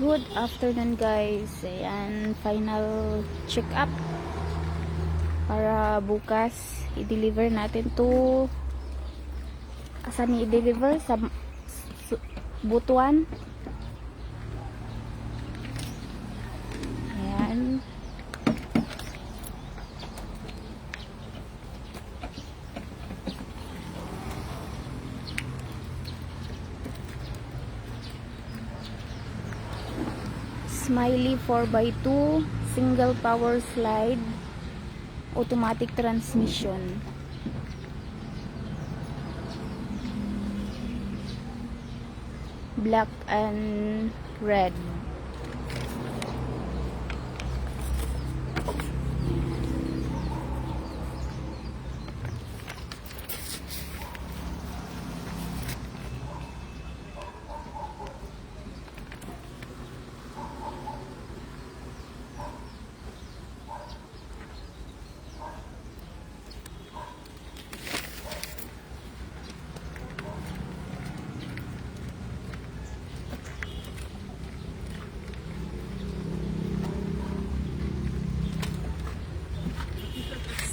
Good afternoon guys. Ayan, final check up para bukas i-deliver natin to asan i-deliver sa Butuan. Ayan. Smiley 4x2 single power slide automatic transmission. Black and red.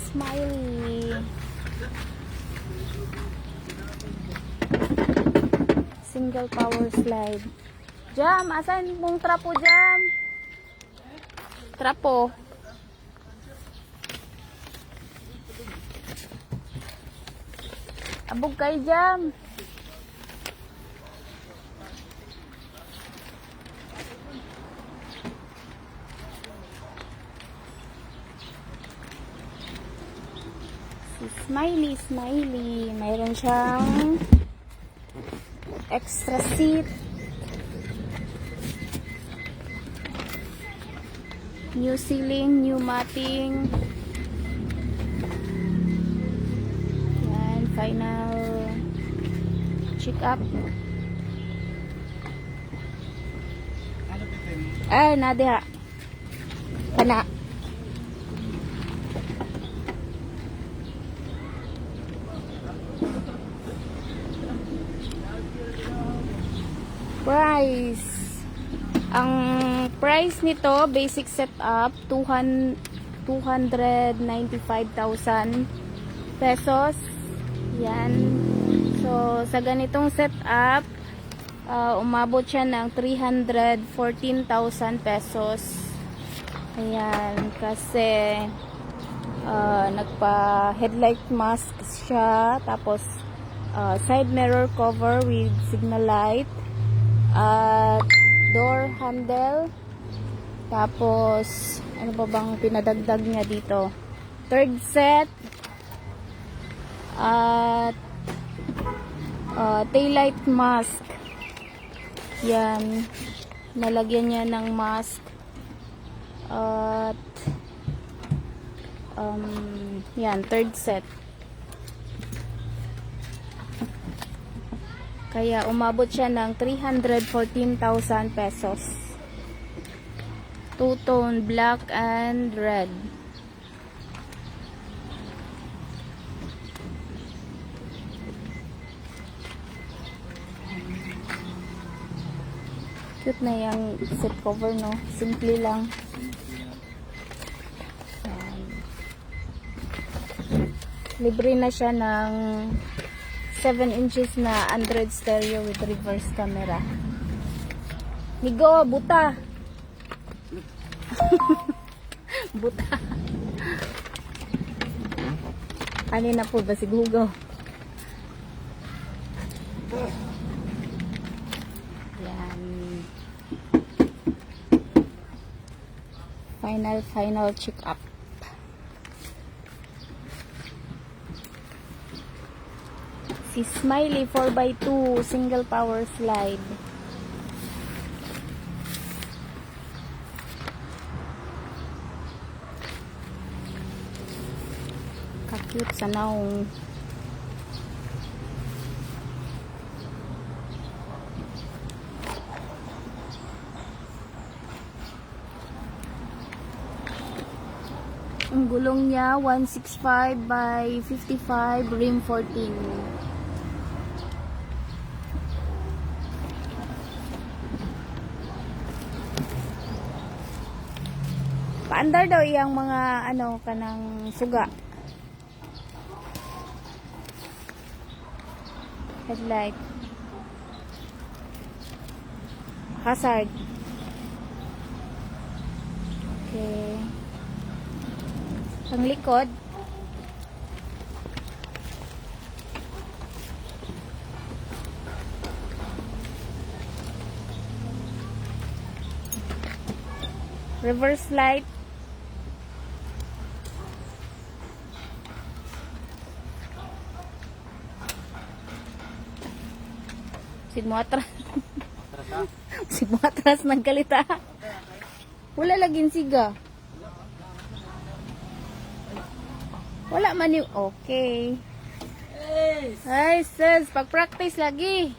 Smiley single power slide. Jam, asan mong trapo, Jam? Trapo. Abog kay Jam. Smiley. Mayroon siyang extra seat. New ceiling, new matting. Yan, final check up. Ay, nadiha. Kana. Price. Ang price nito, basic setup, 295,000 pesos. Yan. So, sa ganitong setup, umabot siya ng 314,000 pesos. Ayan. Kasi, nagpa-headlight mask siya. Tapos, side mirror cover with signal light. At door handle. Tapos ano pa bang pinadagdag niya dito? Third set. At taillight mask. Yan. Nalagyan niya ng mask. At yan, third set. Kaya umabot siya ng 314,000 pesos. Two-tone, black and red. Cute na yung seat cover, no? Simple lang. Libre na siya ng 7 inches na Android stereo with reverse camera. Migo, buta. Buta. Ano na po ba si Google? Yan. Final check up. Si Smiley 4x2 single power slide. Kakute sa naong. Ang gulong niya 165 by 55, rim 14. Paandar daw iyang mga ano kanang suga. Headlight. Hazard. Okay. Ang likod. Reverse light. Sid mo atras. Sid mo atras ng kalita. Wala laging siga. Wala man yung okay. Ay, sis, pag-practice lagi.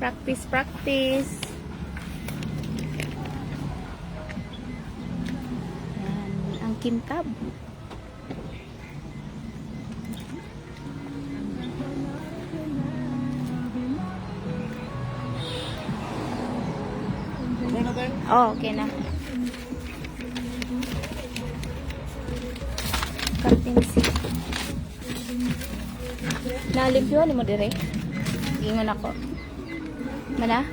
Practice. Yan, ang kintab. Oh, okay na. Curtain seat. Nalimpyo mo dire. Ingon ako. Mana?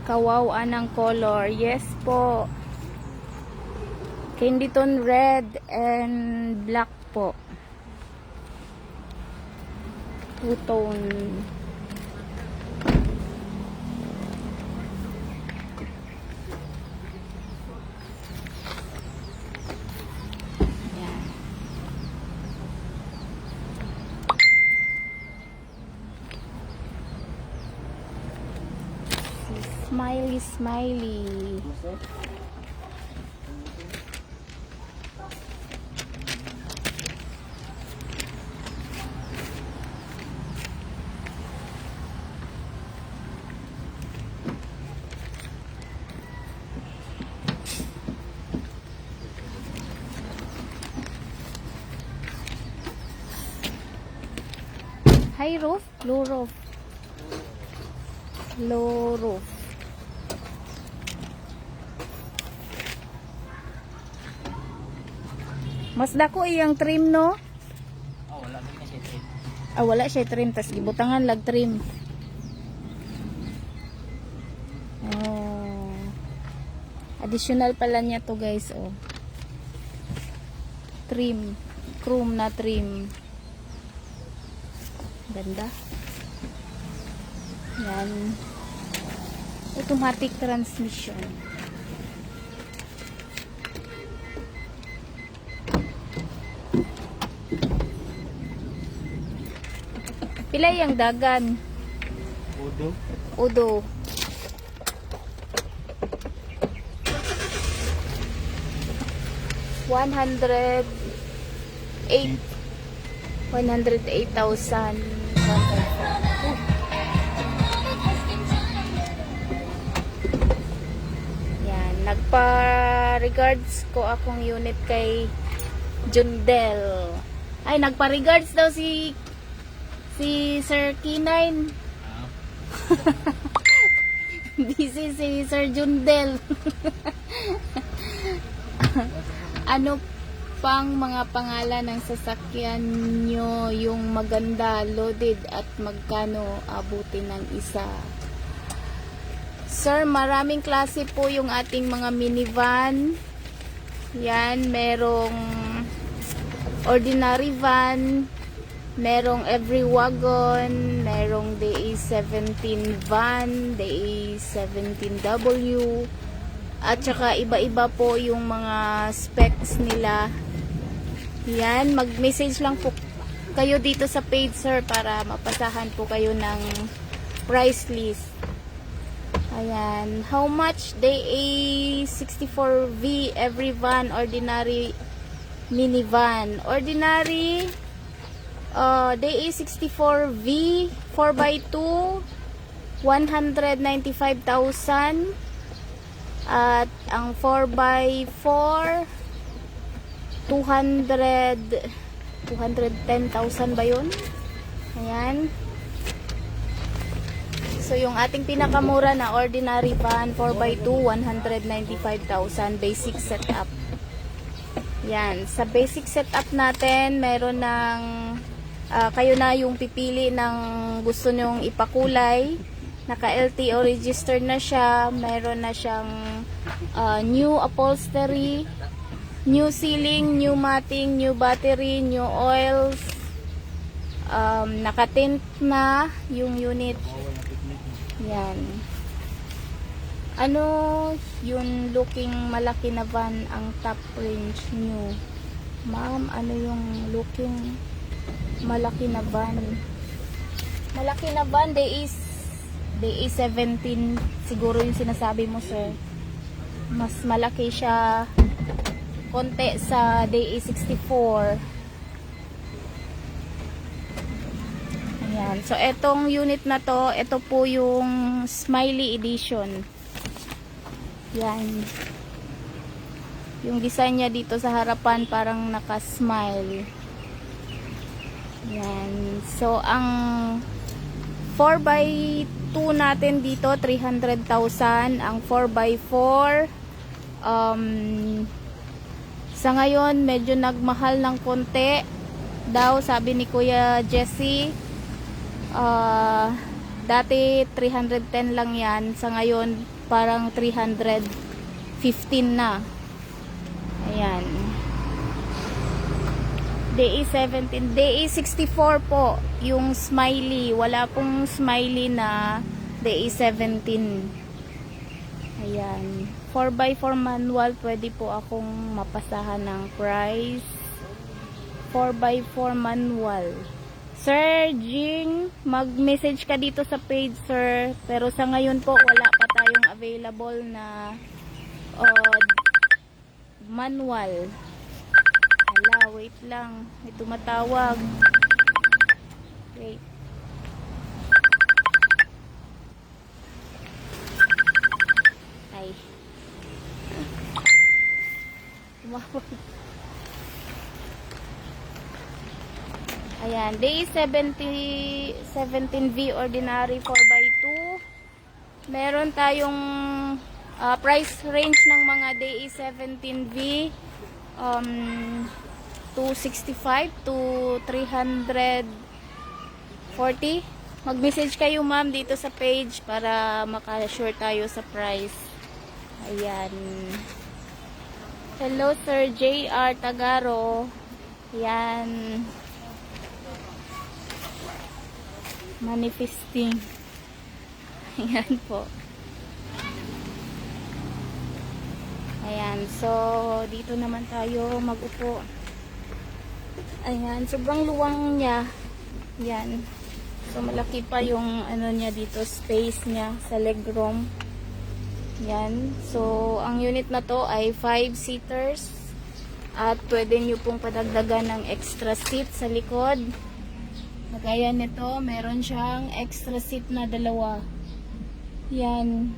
Kawaw anang color. Yes po. Candy tone red and black po. Two-tone. Yan. Smiley. High roof, low roof. Low roof. Mas dako iyang trim, no? Oh, wala na siya trim. Wala siya trim, tas gibutangan lag trim. Oh. Additional pala niya to, guys, oh. Trim. Chrome na trim. Ganda. Yan. Automatic transmission. Pila yung dagan? Udo. $108,000. Yan, nagpa-regards ko akong unit kay Jundel. Ay, nagpa-regards daw si Sir Kinine. Busy si Sir Jundel. Ano pang mga pangalan ng sasakyan nyo yung maganda, loaded, at magkano abutin ng isa? Sir, maraming klase po yung ating mga minivan. Yan, merong ordinary van, merong every wagon, merong DA17 van, DA17W, at saka iba-iba po yung mga specs nila. Yan, mag-message lang po kayo dito sa page, sir, para mapasahan po kayo ng price list. Ayan, how much? DA64V every van, ordinary minivan. Ordinary DA64V 4x2 195,000, at ang 4x4 210,000 ba yun? Ayan. So, yung ating pinakamura na ordinary van, 4x2, 195,000 basic setup. Yan. Sa basic setup natin, meron ng, kayo na yung pipili ng gusto nyong ipakulay. Naka-LTO registered na siya. Meron na siyang new upholstery, new ceiling, new matting, new battery, new oils. Naka-tint na yung unit. Yan. Ano yung looking malaki na van ang top range nyo? Ma'am, ano yung looking malaki na van? Malaki na van, DE 17 siguro yung sinasabi mo, sir. Mas malaki siya konti sa DE 64. Ayan. So, etong unit na to, ito po yung Smiley Edition. Yan. Yung design niya dito sa harapan parang naka-smile. Yan. So, ang 4x2 natin dito, 300,000. Ang 4x4, sa ngayon, medyo nagmahal ng konti. Daw, sabi ni Kuya Jesse, dati 310 lang yan. Sa ngayon, parang 315 na. Ayan. DE 17. DE 64 po. Yung smiley. Wala pong smiley na DE 17. Ayan. 4x4 manual. Pwede po akong mapasahan ng price. 4x4 manual. Sir Jing, mag-message ka dito sa page, sir. Pero sa ngayon po, wala pa tayong available na manual. Hala, wait lang. May tumatawag. Wait. Ay. Tumawag. Ayan, DE 17V ordinary 4x2. Meron tayong price range ng mga DE 17V 265 to 340. Mag-message kayo, ma'am, dito sa page para maka-sure tayo sa price. Ayan. Hello, Sir JR Tagaro. Ayan. Manifesting. Ayan po. Ayan. So, dito naman tayo mag-upo. Ayan. Sobrang luwang niya. Ayan. So, malaki pa yung ano niya dito, space niya sa legroom. Ayan. So, ang unit na to ay 5-seaters. At pwede nyo pong padagdagan ng extra seat sa likod. Kagaya nito, meron siyang extra seat na 2. Yan.